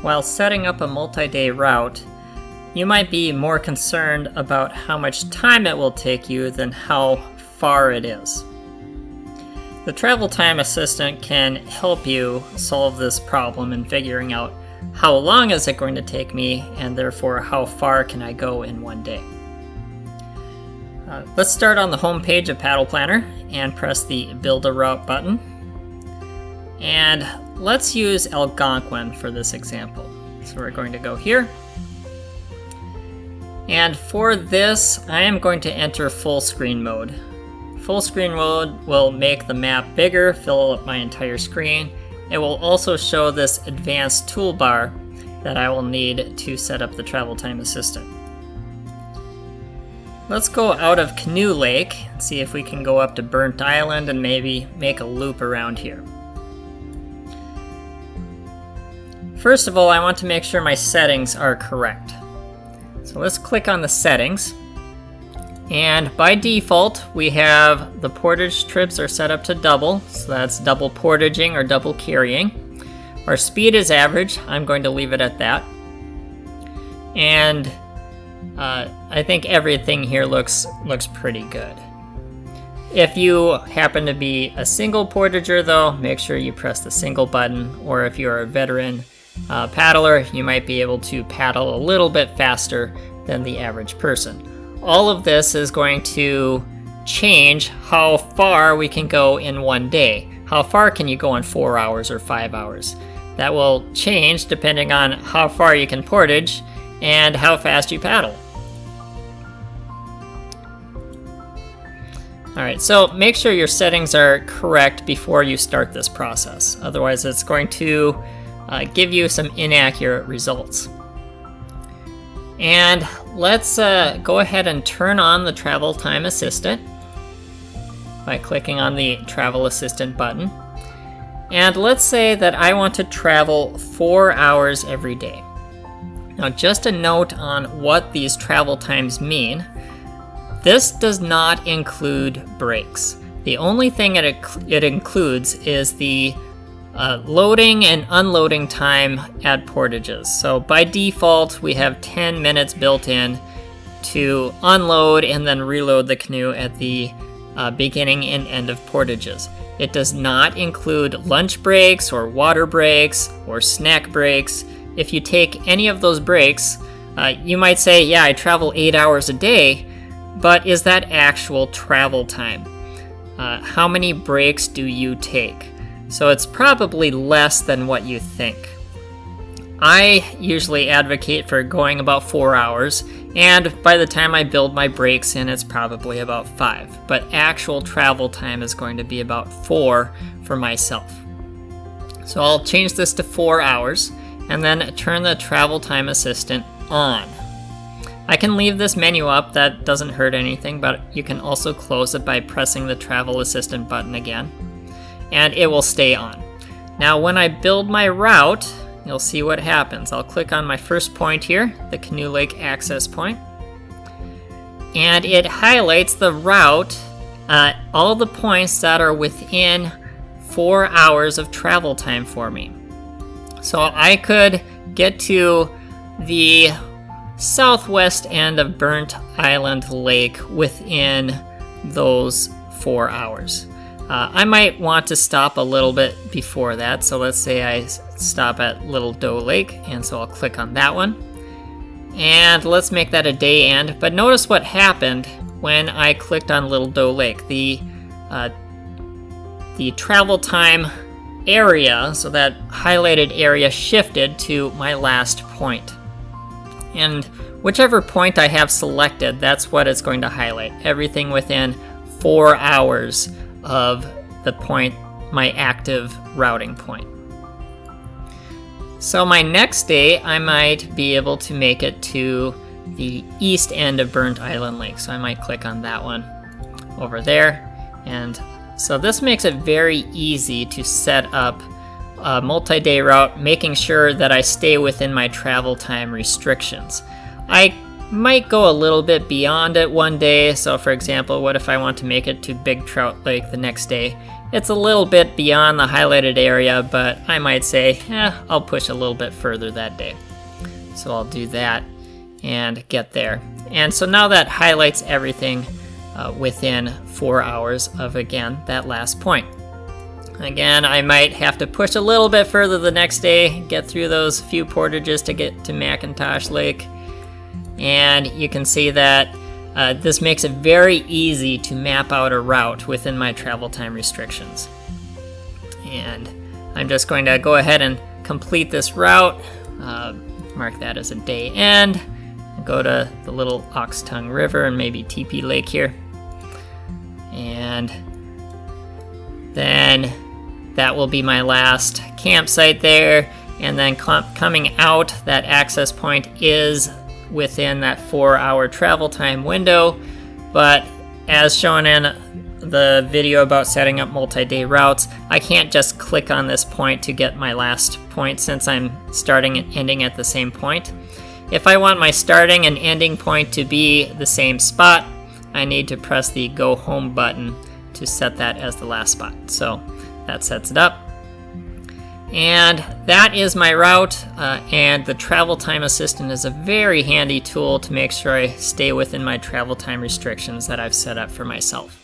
While setting up a multi-day route, you might be more concerned about how much time it will take you than how far it is. The Travel Time Assistant can help you solve this problem in figuring out how long is it going to take me, and therefore how far can I go in one day. Let's start on the home page of Paddle Planner and press the Build a Route button. And let's use Algonquin for this example. So we're going to go here. And for this, I am going to enter full screen mode. Full screen mode will make the map bigger, fill up my entire screen. It will also show this advanced toolbar that I will need to set up the Travel Time Assistant. Let's go out of Canoe Lake and see if we can go up to Burnt Island and maybe make a loop around here. First of all, I want to make sure my settings are correct. So let's click on the settings. And by default, we have the portage trips are set up to double. So that's double portaging or double carrying. Our speed is average. I'm going to leave it at that. And I think everything here looks pretty good. If you happen to be a single portager though, make sure you press the single button, or if you're a veteran paddler, you might be able to paddle a little bit faster than the average person. All of this is going to change how far we can go in one day. How far can you go in 4 hours or 5 hours? That will change depending on how far you can portage and how fast you paddle. Alright, so make sure your settings are correct before you start this process. Otherwise it's going to give you some inaccurate results. And let's go ahead and turn on the Travel Time Assistant by clicking on the Travel Assistant button. And let's say that I want to travel 4 hours every day. Now just a note on what these travel times mean. This does not include breaks. The only thing it includes is the loading and unloading time at portages. So by default, we have 10 minutes built in to unload and then reload the canoe at the beginning and end of portages. It does not include lunch breaks or water breaks or snack breaks. If you take any of those breaks, you might say, yeah, I travel 8 hours a day, but is that actual travel time? How many breaks do you take? So it's probably less than what you think. I usually advocate for going about 4 hours, and by the time I build my breaks in, it's probably about 5. But actual travel time is going to be about 4 for myself. So I'll change this to 4 hours, and then turn the Travel Time Assistant on. I can leave this menu up, that doesn't hurt anything, but you can also close it by pressing the Travel Assistant button again, and it will stay on. Now when I build my route, you'll see what happens. I'll click on my first point here, the Canoe Lake access point, and it highlights the route, all the points that are within 4 hours of travel time for me. So I could get to the southwest end of Burnt Island Lake within those 4 hours. I might want to stop a little bit before that, so let's say I stop at Little Doe Lake, and so I'll click on that one. And let's make that a day end, but notice what happened when I clicked on Little Doe Lake. The travel time area, so that highlighted area, shifted to my last point. And whichever point I have selected, that's what it's going to highlight. Everything within 4 hours of the point, my active routing point. So my next day, I might be able to make it to the east end of Burnt Island Lake. So I might click on that one over there. And so this makes it very easy to set up a multi-day route, making sure that I stay within my travel time restrictions. I might go a little bit beyond it one day. So for example, what if I want to make it to Big Trout Lake the next day? It's a little bit beyond the highlighted area, but I might say, I'll push a little bit further that day. So I'll do that and get there. And so now that highlights everything within 4 hours of, again, that last point. Again, I might have to push a little bit further the next day, get through those few portages to get to McIntosh Lake. And you can see that this makes it very easy to map out a route within my travel time restrictions. And I'm just going to go ahead and complete this route, mark that as a day end, and go to the little Ox Tongue River and maybe Teepee Lake here. And then that will be my last campsite there. And then coming out, that access point is within that 4-hour travel time window. But as shown in the video about setting up multi-day routes, I can't just click on this point to get my last point since I'm starting and ending at the same point. If I want my starting and ending point to be the same spot, I need to press the Go Home button to set that as the last spot. So that sets it up. And that is my route, and the Travel Time Assistant is a very handy tool to make sure I stay within my travel time restrictions that I've set up for myself.